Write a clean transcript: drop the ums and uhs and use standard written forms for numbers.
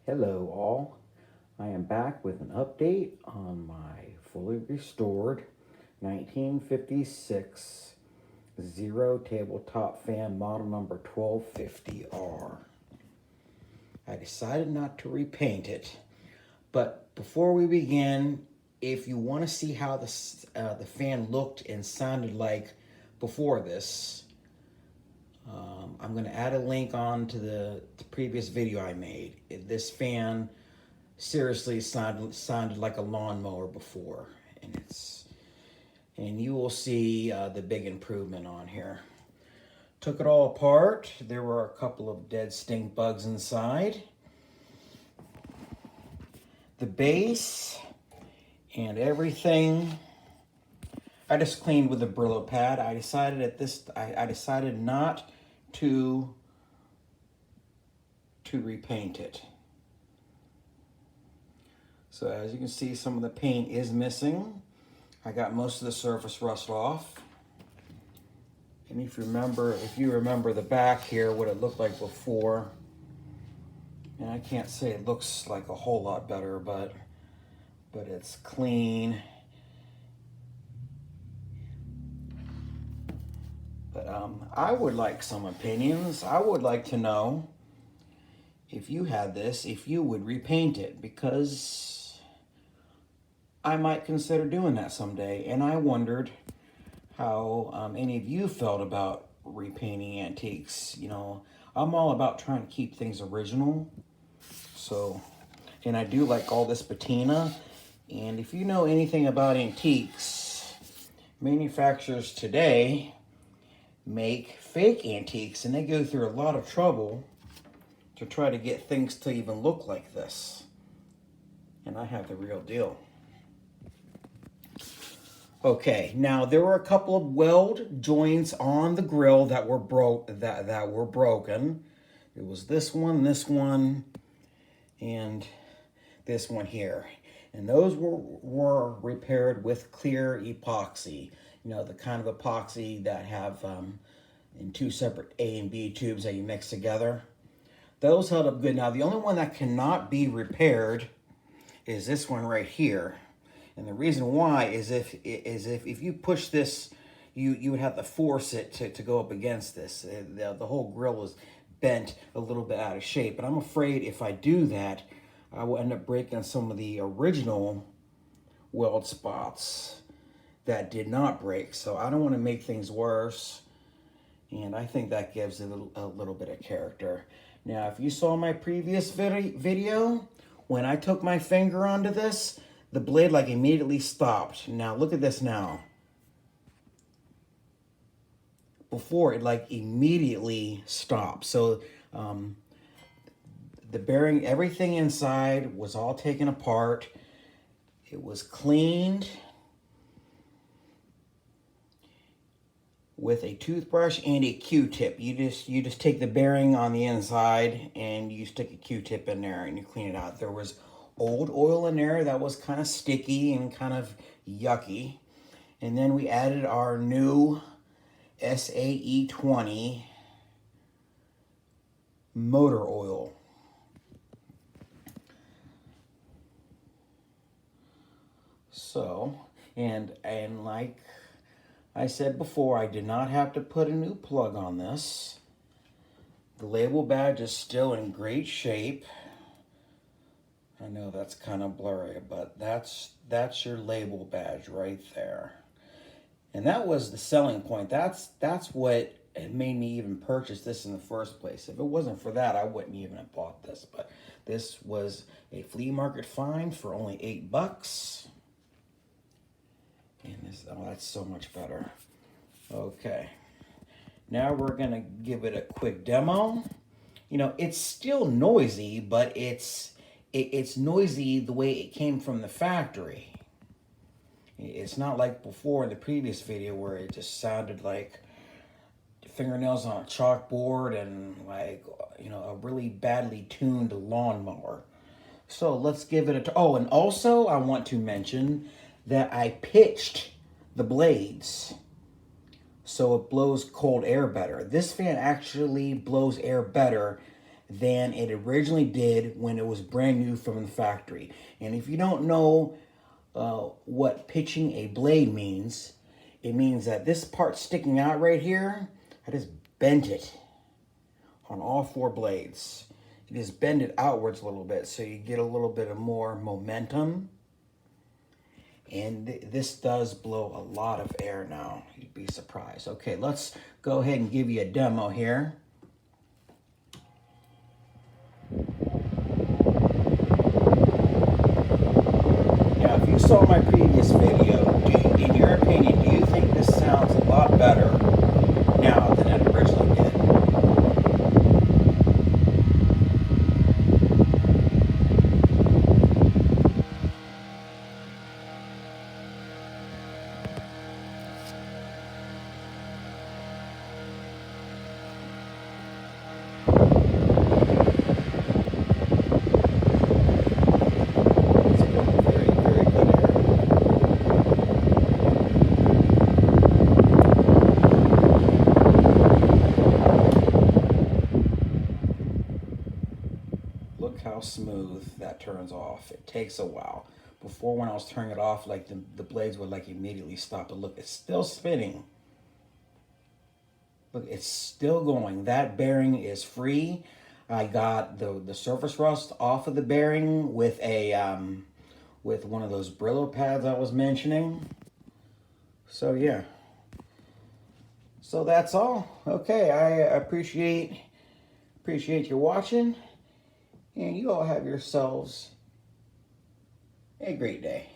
Hello all, I am back with an update on my fully restored 1956 Zero tabletop fan model number 1250R. I decided not to repaint it, but before we begin, if you want to see how the fan looked and sounded like before this, I'm going to add a link on to the previous video I made. This fan seriously sounded like a lawnmower before, and you will see the big improvement on here. Took it all apart. There were a couple of dead stink bugs inside. The base and everything I just cleaned with a Brillo pad. I decided not to repaint it. So as you can see, some of the paint is missing. I got most of the surface rust off. And if you remember the back here, what it looked like before, and I can't say it looks like a whole lot better, but it's clean. But I would like some opinions. I would like to know, if you had this, if you would repaint it, because I might consider doing that someday. And I wondered how any of you felt about repainting antiques. You know, I'm all about trying to keep things original. So, and I do like all this patina. And if you know anything about antiques, manufacturers today make fake antiques, and they go through a lot of trouble to try to get things to even look like this. And I have the real deal. Okay, now there were a couple of weld joints on the grill that were broken. It was this one, and this one here. And those were repaired with clear epoxy. You know, the kind of epoxy that have in two separate A and B tubes that you mix together. Those held up good. Now, the only one that cannot be repaired is this one right here. And the reason why is if you push this, you would have to force it to go up against this. The whole grill is bent a little bit out of shape. And I'm afraid if I do that, I will end up breaking some of the original weld spots that did not break. So I don't want to make things worse. And I think that gives it a little bit of character. Now, if you saw my previous video, when I took my finger onto this, the blade like immediately stopped. Now look at this now. Before, it like immediately stopped. So the bearing, everything inside was all taken apart. It was cleaned with a toothbrush and a Q-tip. You just take the bearing on the inside and you stick a Q-tip in there and you clean it out. There was old oil in there that was kind of sticky and kind of yucky. And then we added our new SAE 20 motor oil. So, and like I said before, I did not have to put a new plug on this. The label badge is still in great shape. I know that's kind of blurry, but that's your label badge right there. And that was the selling point. That's what made me even purchase this in the first place. If it wasn't for that, I wouldn't even have bought this. But this was a flea market find for only $8. And this, oh, that's so much better. Okay. Now we're going to give it a quick demo. You know, it's still noisy, but it's noisy the way it came from the factory. It's not like before in the previous video where it just sounded like fingernails on a chalkboard and like, you know, a really badly tuned lawnmower. So let's give it a... Oh, and also I want to mention that I pitched the blades so it blows cold air better. This fan actually blows air better than it originally did when it was brand new from the factory. And if you don't know what pitching a blade means, it means that this part sticking out right here, I just bent it on all 4 blades. You just bend it outwards a little bit so you get a little bit of more momentum. And this does blow a lot of air now. You'd be surprised. Okay, let's go ahead and give you a demo here. Now, if you saw my previous video, in your opinion, do you think this sounds a lot better now than it originally did? Look how smooth that turns off. It takes a while. Before, when I was turning it off, like the blades would like immediately stop. But look, it's still spinning. Look, it's still going. That bearing is free. I got the surface rust off of the bearing with a with one of those Brillo pads I was mentioning. So yeah. So that's all. Okay, I appreciate you watching. And you all have yourselves a great day.